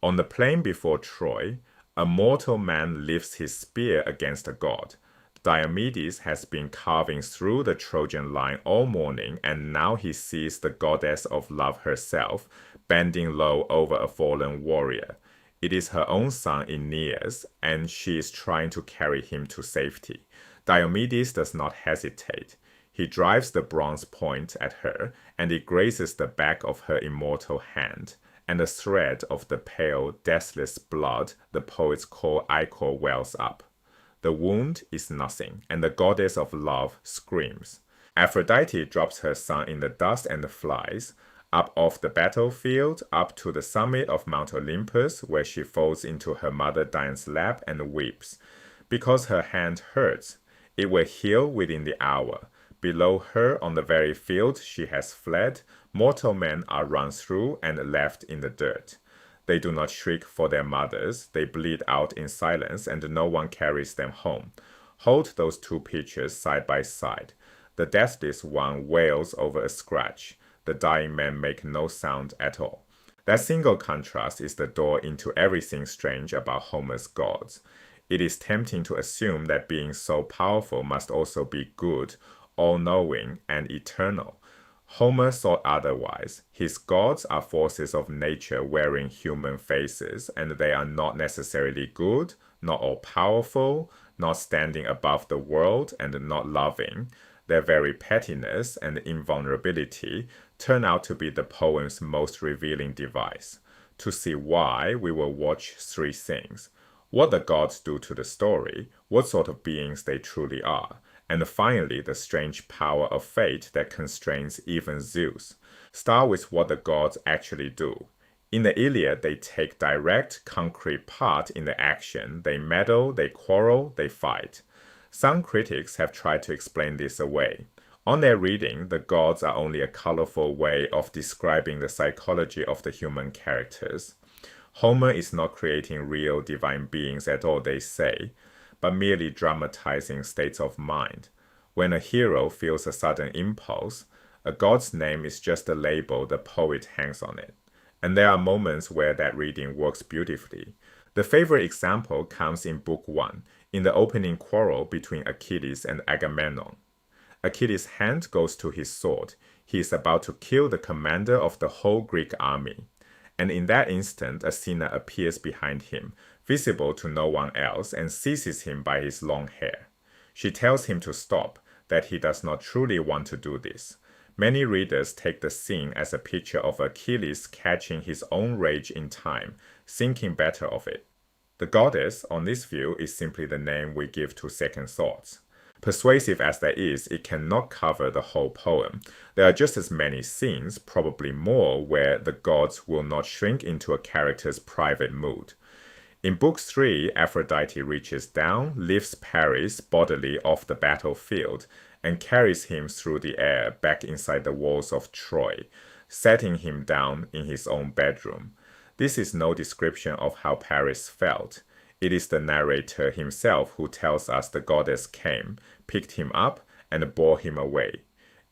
On the plain before Troy, a mortal man lifts his spear against a god. Diomedes has been carving through the Trojan line all morning, and now he sees the goddess of love herself bending low over a fallen warrior. It is her own son Aeneas, and she is trying to carry him to safety. Diomedes does not hesitate. He drives the bronze point at her, and it grazes the back of her immortal hand, and a thread of the pale, deathless blood the poets call ichor wells up. The wound is nothing, and the goddess of love screams. Aphrodite drops her son in the dust and flies, up off the battlefield, up to the summit of Mount Olympus, where she falls into her mother Diana's lap and weeps. Because her hand hurts, it will heal within the hour. Below her, on the very field she has fled, mortal men are run through and left in the dirt. They do not shriek for their mothers, they bleed out in silence, and no one carries them home. Hold those two pictures side by side. The deathless one wails over a scratch. The dying men make no sound at all. That single contrast is the door into everything strange about Homer's gods. It is tempting to assume that being so powerful must also be good, all-knowing, and eternal. Homer thought otherwise. His gods are forces of nature wearing human faces, and they are not necessarily good, not all-powerful, not standing above the world, and not loving. Their very pettiness and invulnerability turn out to be the poem's most revealing device. To see why, we will watch three things: what the gods do to the story, what sort of beings they truly are, and finally the strange power of fate that constrains even Zeus. Start with what the gods actually do. In the Iliad, they take direct, concrete part in the action. They meddle, they quarrel, they fight. Some critics have tried to explain this away. On their reading, the gods are only a colorful way of describing the psychology of the human characters. Homer is not creating real divine beings at all, they say, but merely dramatizing states of mind. When a hero feels a sudden impulse, a god's name is just a label the poet hangs on it. And there are moments where that reading works beautifully. The favorite example comes in Book 1, in the opening quarrel between Achilles and Agamemnon. Achilles' hand goes to his sword. He is about to kill the commander of the whole Greek army. And in that instant, Athena appears behind him, visible to no one else, and seizes him by his long hair. She tells him to stop, that he does not truly want to do this. Many readers take the scene as a picture of Achilles catching his own rage in time, thinking better of it. The goddess, on this view, is simply the name we give to second thoughts. Persuasive as that is, it cannot cover the whole poem. There are just as many scenes, probably more, where the gods will not shrink into a character's private mood. In Book 3, Aphrodite reaches down, lifts Paris bodily off the battlefield, and carries him through the air back inside the walls of Troy, setting him down in his own bedroom. This is no description of how Paris felt. It is the narrator himself who tells us the goddess came, picked him up, and bore him away.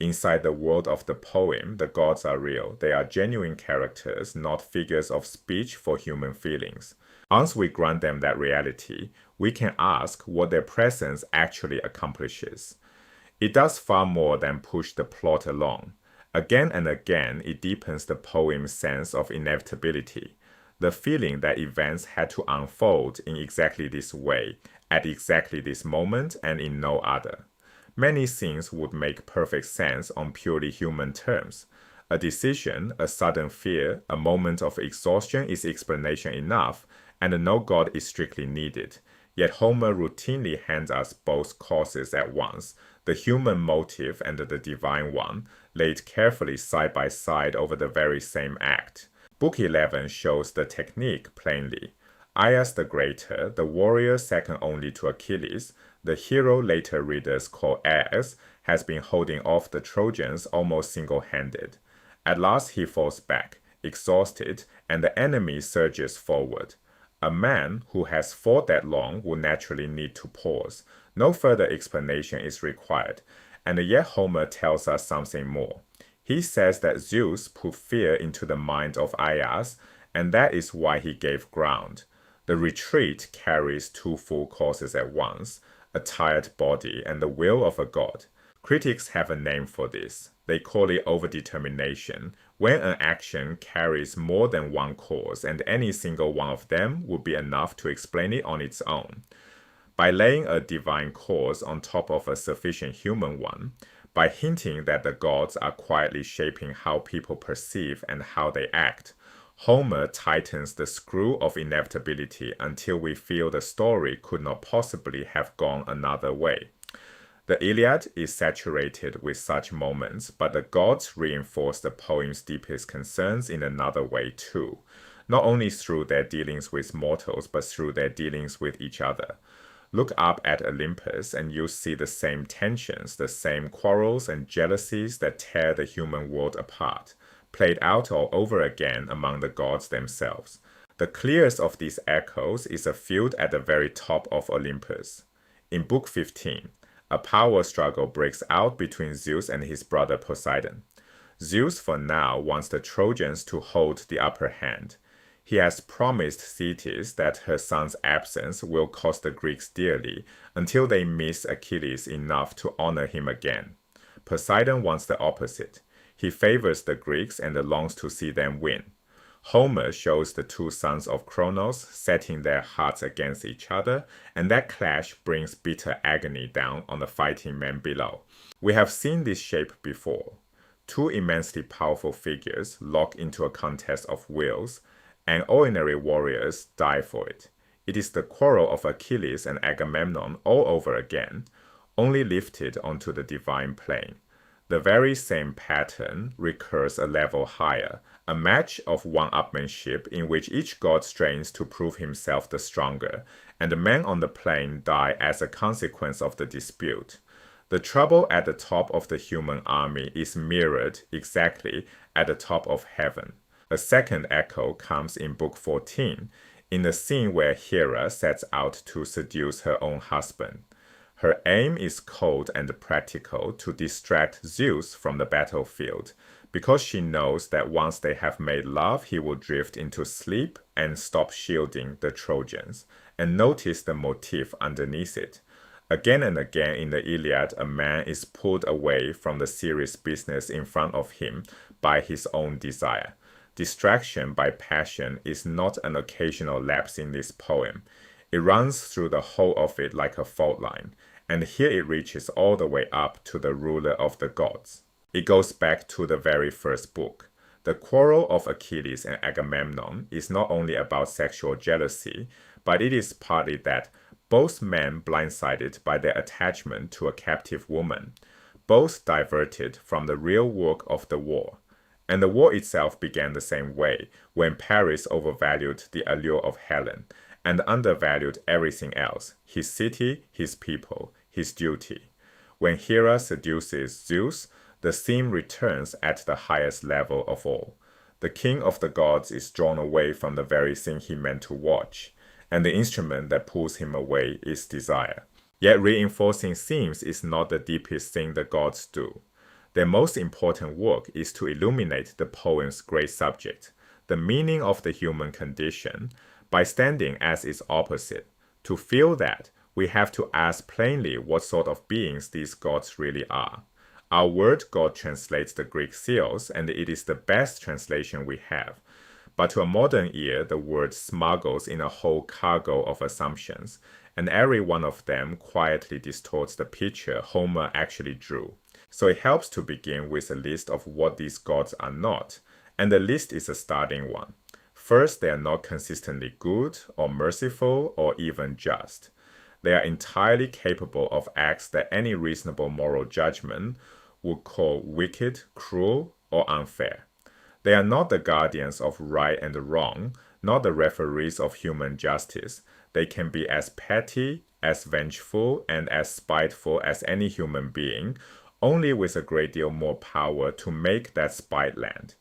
Inside the world of the poem, the gods are real. They are genuine characters, not figures of speech for human feelings. Once we grant them that reality, we can ask what their presence actually accomplishes. It does far more than push the plot along. Again and again, it deepens the poem's sense of inevitability, the feeling that events had to unfold in exactly this way, at exactly this moment, and in no other. Many things would make perfect sense on purely human terms. A decision, a sudden fear, a moment of exhaustion is explanation enough, and no god is strictly needed. Yet Homer routinely hands us both causes at once, the human motive and the divine one, laid carefully side by side over the very same act. Book 11 shows the technique plainly. Aias the Greater, the warrior second only to Achilles, the hero later readers call Aias, has been holding off the Trojans almost single-handed. At last he falls back, exhausted, and the enemy surges forward. A man who has fought that long will naturally need to pause. No further explanation is required, and yet Homer tells us something more. He says that Zeus put fear into the mind of Aias, and that is why he gave ground. The retreat carries two full courses at once, a tired body and the will of a god. Critics have a name for this. They call it overdetermination, when an action carries more than one course and any single one of them would be enough to explain it on its own. By laying a divine cause on top of a sufficient human one, by hinting that the gods are quietly shaping how people perceive and how they act, Homer tightens the screw of inevitability until we feel the story could not possibly have gone another way. The Iliad is saturated with such moments, but the gods reinforce the poem's deepest concerns in another way too, not only through their dealings with mortals, but through their dealings with each other. Look up at Olympus and you'll see the same tensions, the same quarrels and jealousies that tear the human world apart, played out all over again among the gods themselves. The clearest of these echoes is a field at the very top of Olympus. In Book 15, a power struggle breaks out between Zeus and his brother Poseidon. Zeus for now wants the Trojans to hold the upper hand. He has promised Thetis that her son's absence will cost the Greeks dearly until they miss Achilles enough to honor him again. Poseidon wants the opposite. He favors the Greeks and longs to see them win. Homer shows the two sons of Kronos setting their hearts against each other, and that clash brings bitter agony down on the fighting men below. We have seen this shape before. Two immensely powerful figures lock into a contest of wills, and ordinary warriors die for it. It is the quarrel of Achilles and Agamemnon all over again, only lifted onto the divine plane. The very same pattern recurs a level higher, a match of one-upmanship in which each god strains to prove himself the stronger, and the men on the plane die as a consequence of the dispute. The trouble at the top of the human army is mirrored exactly at the top of heaven. A second echo comes in Book 14, in the scene where Hera sets out to seduce her own husband. Her aim is cold and practical to distract Zeus from the battlefield, because she knows that once they have made love, he will drift into sleep and stop shielding the Trojans. And notice the motif underneath it. Again and again in the Iliad, a man is pulled away from the serious business in front of him by his own desire. Distraction by passion is not an occasional lapse in this poem. It runs through the whole of it like a fault line, and here it reaches all the way up to the ruler of the gods. It goes back to the very first book. The quarrel of Achilles and Agamemnon is not only about sexual jealousy, but it is partly that both men blindsided by their attachment to a captive woman, both diverted from the real work of the war. And the war itself began the same way, when Paris overvalued the allure of Helen, and undervalued everything else, his city, his people, his duty. When Hera seduces Zeus, the theme returns at the highest level of all. The king of the gods is drawn away from the very thing he meant to watch, and the instrument that pulls him away is desire. Yet reinforcing themes is not the deepest thing the gods do. Their most important work is to illuminate the poem's great subject, the meaning of the human condition, by standing as its opposite. To feel that, we have to ask plainly what sort of beings these gods really are. Our word God translates the Greek theos, and it is the best translation we have. But to a modern ear, the word smuggles in a whole cargo of assumptions, and every one of them quietly distorts the picture Homer actually drew. So it helps to begin with a list of what these gods are not, and the list is a starting one. First, they are not consistently good, or merciful, or even just. They are entirely capable of acts that any reasonable moral judgment would call wicked, cruel, or unfair. They are not the guardians of right and wrong, not the referees of human justice. They can be as petty, as vengeful, and as spiteful as any human being, only with a great deal more power to make that spite land.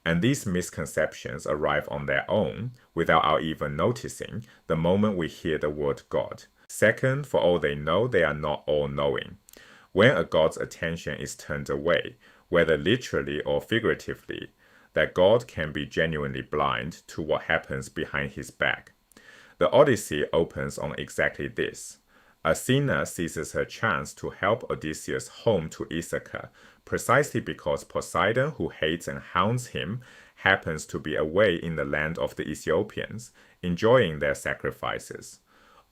And these misconceptions arrive on their own, without our even noticing, the moment we hear the word God. Second, for all they know, they are not all-knowing. When a god's attention is turned away, whether literally or figuratively, that God can be genuinely blind to what happens behind his back. The Odyssey opens on exactly this. Athena seizes her chance to help Odysseus home to Ithaca, precisely because Poseidon, who hates and hounds him, happens to be away in the land of the Ethiopians, enjoying their sacrifices.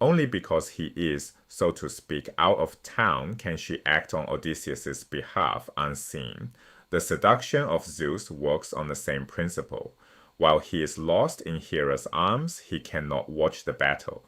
Only because he is, so to speak, out of town can she act on Odysseus's behalf unseen. The seduction of Zeus works on the same principle. While he is lost in Hera's arms, he cannot watch the battle,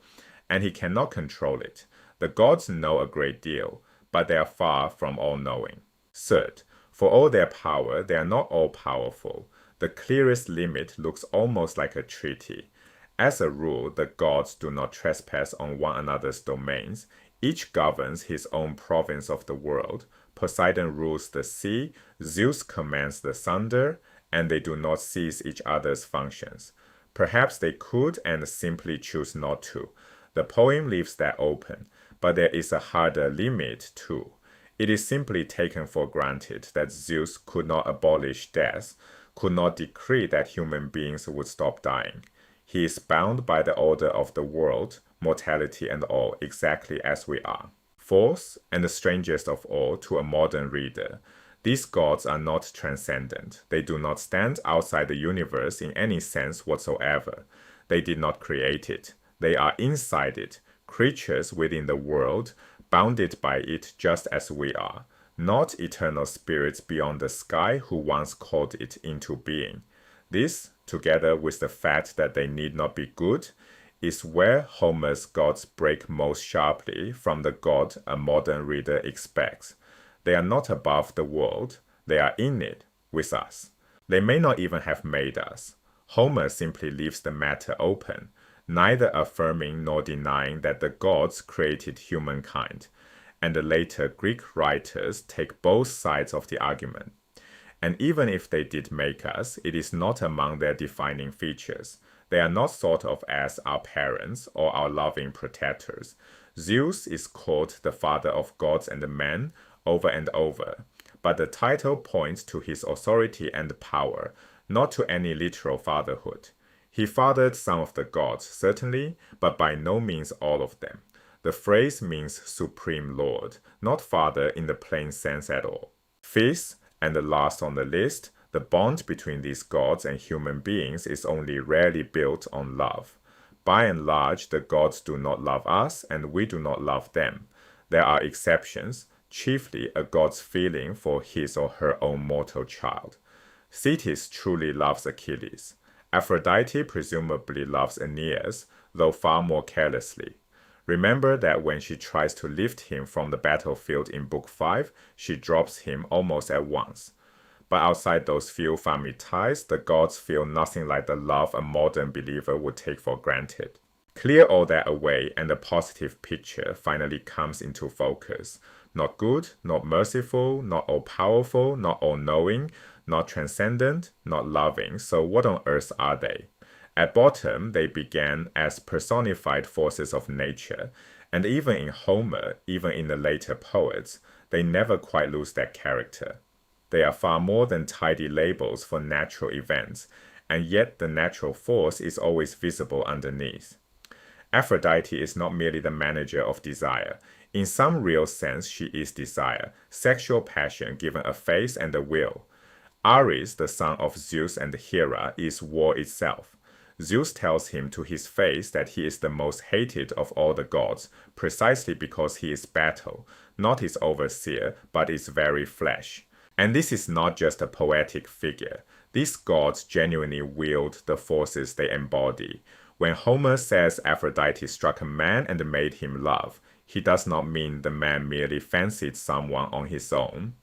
and he cannot control it. The gods know a great deal, but they are far from all-knowing. Third, for all their power, they are not all-powerful. The clearest limit looks almost like a treaty. As a rule, the gods do not trespass on one another's domains. Each governs his own province of the world. Poseidon rules the sea, Zeus commands the thunder, and they do not seize each other's functions. Perhaps they could and simply choose not to. The poem leaves that open, but there is a harder limit too. It is simply taken for granted that Zeus could not abolish death, could not decree that human beings would stop dying. He is bound by the order of the world, mortality and all, exactly as we are. Fourth, and the strangest of all to a modern reader, these gods are not transcendent. They do not stand outside the universe in any sense whatsoever. They did not create it. They are inside it, creatures within the world, bounded by it just as we are, not eternal spirits beyond the sky who once called it into being. This, together with the fact that they need not be good, is where Homer's gods break most sharply from the god a modern reader expects. They are not above the world, they are in it, with us. They may not even have made us. Homer simply leaves the matter open, neither affirming nor denying that the gods created humankind, and the later Greek writers take both sides of the argument. And even if they did make us, it is not among their defining features. They are not thought of as our parents or our loving protectors. Zeus is called the father of gods and men over and over, but the title points to his authority and power, not to any literal fatherhood. He fathered some of the gods, certainly, but by no means all of them. The phrase means supreme lord, not father in the plain sense at all. Fifth, and the last on the list, the bond between these gods and human beings is only rarely built on love. By and large, the gods do not love us, and we do not love them. There are exceptions, chiefly a god's feeling for his or her own mortal child. Thetis truly loves Achilles. Aphrodite presumably loves Aeneas, though far more carelessly. Remember that when she tries to lift him from the battlefield in Book 5, she drops him almost at once. But outside those few family ties, the gods feel nothing like the love a modern believer would take for granted. Clear all that away, and the positive picture finally comes into focus. Not good, not merciful, not all-powerful, not all-knowing, not transcendent, not loving, so what on earth are they? At bottom, they began as personified forces of nature, and even in Homer, even in the later poets, they never quite lose that character. They are far more than tidy labels for natural events, and yet the natural force is always visible underneath. Aphrodite is not merely the manager of desire. In some real sense, she is desire, sexual passion given a face and a will. Ares, the son of Zeus and Hera, is war itself. Zeus tells him to his face that he is the most hated of all the gods, precisely because he is battle, not its overseer, but its very flesh. And this is not just a poetic figure. These gods genuinely wield the forces they embody. When Homer says Aphrodite struck a man and made him love, he does not mean the man merely fancied someone on his own.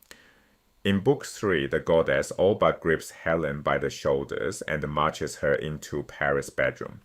In Book 3, the goddess all but grips Helen by the shoulders and marches her into Paris' bedroom.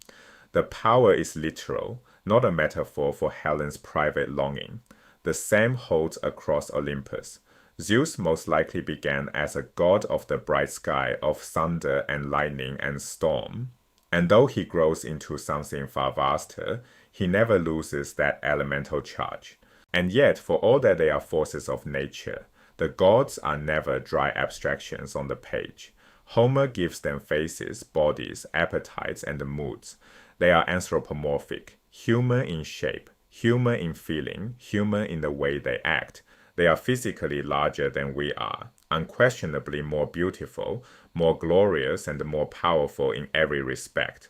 The power is literal, not a metaphor for Helen's private longing. The same holds across Olympus. Zeus most likely began as a god of the bright sky, of thunder and lightning and storm. And though he grows into something far vaster, he never loses that elemental charge. And yet, for all that they are forces of nature, the gods are never dry abstractions on the page. Homer gives them faces, bodies, appetites, and moods. They are anthropomorphic, human in shape, human in feeling, human in the way they act. They are physically larger than we are, unquestionably more beautiful, more glorious, and more powerful in every respect.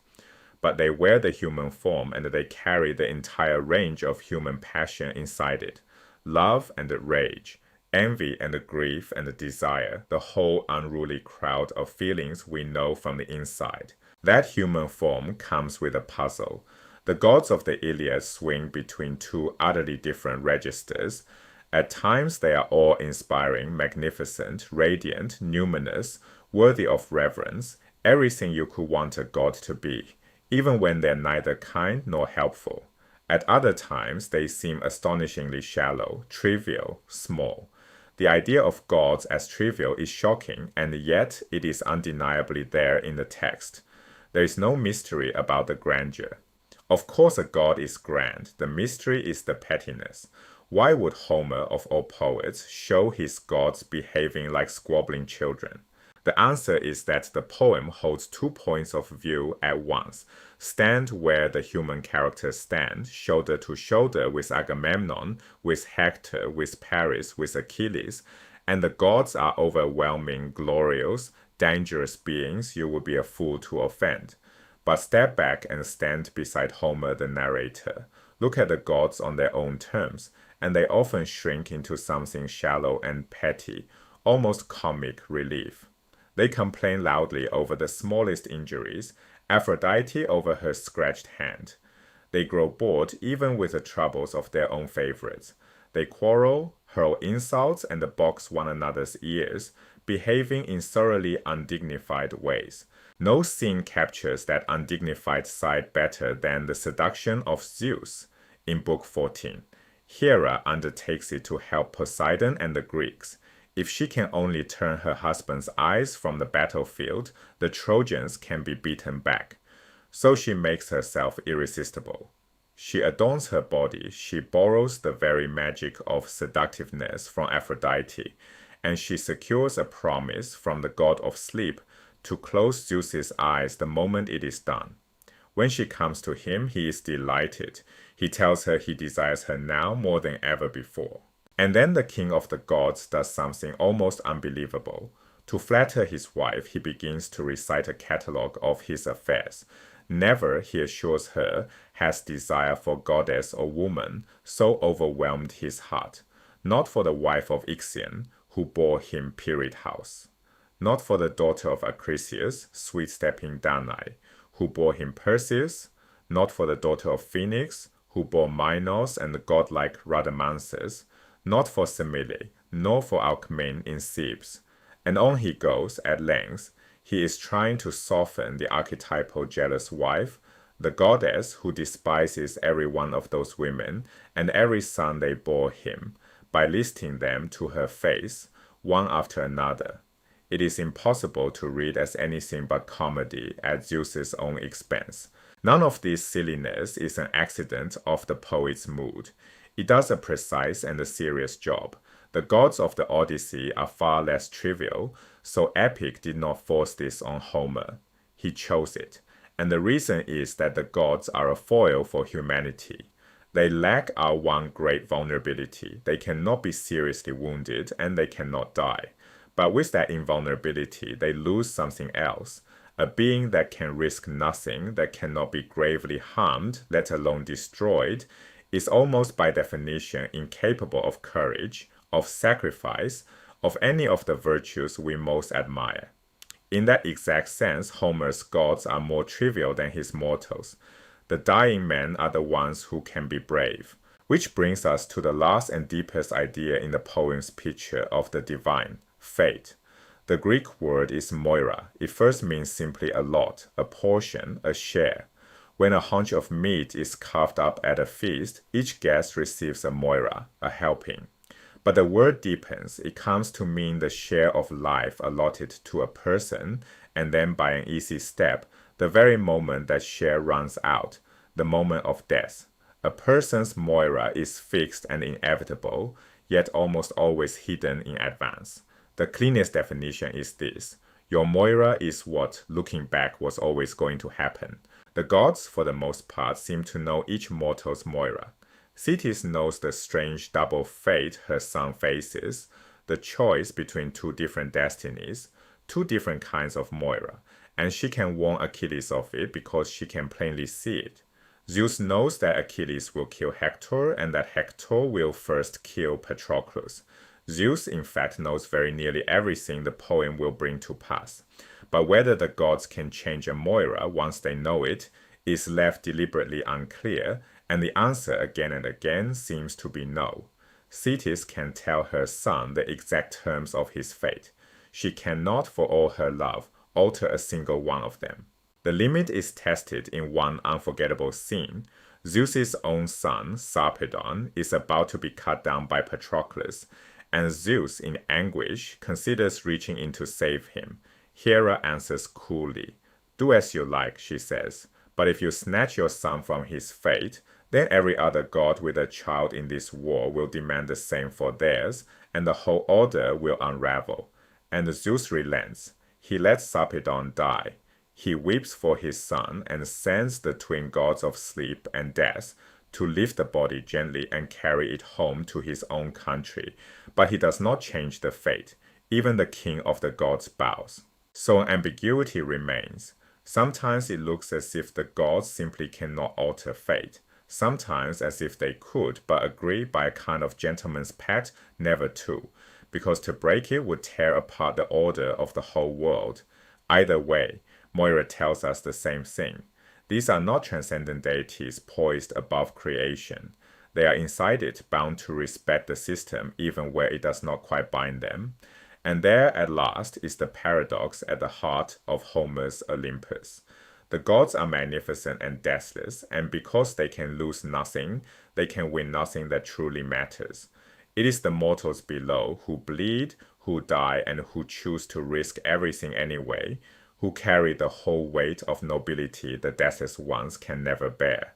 But they wear the human form and they carry the entire range of human passion inside it. Love and rage, envy and grief and desire, the whole unruly crowd of feelings we know from the inside. That human form comes with a puzzle. The gods of the Iliad swing between two utterly different registers. At times they are awe-inspiring, magnificent, radiant, numinous, worthy of reverence, everything you could want a god to be, even when they're neither kind nor helpful. At other times, they seem astonishingly shallow, trivial, small. The idea of gods as trivial is shocking, and yet it is undeniably there in the text. There is no mystery about the grandeur. Of course a god is grand, the mystery is the pettiness. Why would Homer, of all poets, show his gods behaving like squabbling children? The answer is that the poem holds 2 points of view at once. Stand where the human characters stand, shoulder to shoulder with Agamemnon, with Hector, with Paris, with Achilles, and the gods are overwhelming, glorious, dangerous beings you would be a fool to offend. But step back and stand beside Homer the narrator. Look at the gods on their own terms, and they often shrink into something shallow and petty, almost comic relief. They complain loudly over the smallest injuries, Aphrodite over her scratched hand. They grow bored even with the troubles of their own favorites. They quarrel, hurl insults, and box one another's ears, behaving in thoroughly undignified ways. No scene captures that undignified side better than the seduction of Zeus in Book 14. Hera undertakes it to help Poseidon and the Greeks. If she can only turn her husband's eyes from the battlefield, the Trojans can be beaten back. So she makes herself irresistible. She adorns her body, she borrows the very magic of seductiveness from Aphrodite, and she secures a promise from the god of sleep to close Zeus's eyes the moment it is done. When she comes to him, he is delighted. He tells her he desires her now more than ever before. And then the king of the gods does something almost unbelievable. To flatter his wife, he begins to recite a catalogue of his affairs. Never, he assures her, has desire for goddess or woman so overwhelmed his heart. Not for the wife of Ixion, who bore him Period House. Not for the daughter of Acrisius, sweet-stepping Danae, who bore him Perseus. Not for the daughter of Phoenix, who bore Minos and the godlike Rhadamanthus. Not for Semele, nor for Alcmene in Thebes. And on he goes at length. He is trying to soften the archetypal jealous wife, the goddess who despises every one of those women and every son they bore him, by listing them to her face, one after another. It is impossible to read as anything but comedy at Zeus's own expense. None of this silliness is an accident of the poet's mood. It does a precise and a serious job. The gods of the Odyssey are far less trivial, so Epic did not force this on Homer. He chose it. And the reason is that the gods are a foil for humanity. They lack our one great vulnerability. They cannot be seriously wounded and they cannot die. But with that invulnerability, they lose something else. A being that can risk nothing, that cannot be gravely harmed, let alone destroyed, is almost by definition incapable of courage, of sacrifice, of any of the virtues we most admire. In that exact sense, Homer's gods are more trivial than his mortals. The dying men are the ones who can be brave. Which brings us to the last and deepest idea in the poem's picture of the divine, fate. The Greek word is Moira. It first means simply a lot, a portion, a share. When a haunch of meat is carved up at a feast, each guest receives a moira, a helping. But the word deepens. It comes to mean the share of life allotted to a person, and then by an easy step, the very moment that share runs out, the moment of death. A person's moira is fixed and inevitable, yet almost always hidden in advance. The cleanest definition is this. Your Moira is what, looking back, was always going to happen. The gods, for the most part, seem to know each mortal's Moira. Thetis knows the strange double fate her son faces, the choice between two different destinies, two different kinds of Moira, and she can warn Achilles of it because she can plainly see it. Zeus knows that Achilles will kill Hector and that Hector will first kill Patroclus. Zeus, in fact, knows very nearly everything the poem will bring to pass. But whether the gods can change a Moira once they know it is left deliberately unclear, and the answer again and again seems to be no. Thetis can tell her son the exact terms of his fate. She cannot, for all her love, alter a single one of them. The limit is tested in one unforgettable scene. Zeus's own son, Sarpedon, is about to be cut down by Patroclus, and Zeus, in anguish, considers reaching in to save him. Hera answers coolly. "Do as you like," she says, "but if you snatch your son from his fate, then every other god with a child in this war will demand the same for theirs, and the whole order will unravel." And Zeus relents. He lets Sarpedon die. He weeps for his son and sends the twin gods of sleep and death to lift the body gently and carry it home to his own country. But he does not change the fate. Even the king of the gods bows. So an ambiguity remains. Sometimes it looks as if the gods simply cannot alter fate. Sometimes as if they could, but agree by a kind of gentleman's pact never to, because to break it would tear apart the order of the whole world. Either way, Moira tells us the same thing. These are not transcendent deities poised above creation. They are inside it, bound to respect the system even where it does not quite bind them. And there at last is the paradox at the heart of Homer's Olympus. The gods are magnificent and deathless, and because they can lose nothing, they can win nothing that truly matters. It is the mortals below who bleed, who die, and who choose to risk everything anyway, who carry the whole weight of nobility the deathless ones can never bear.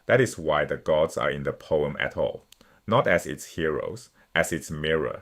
That is why the gods are in the poem at all, not as its heroes, as its mirror,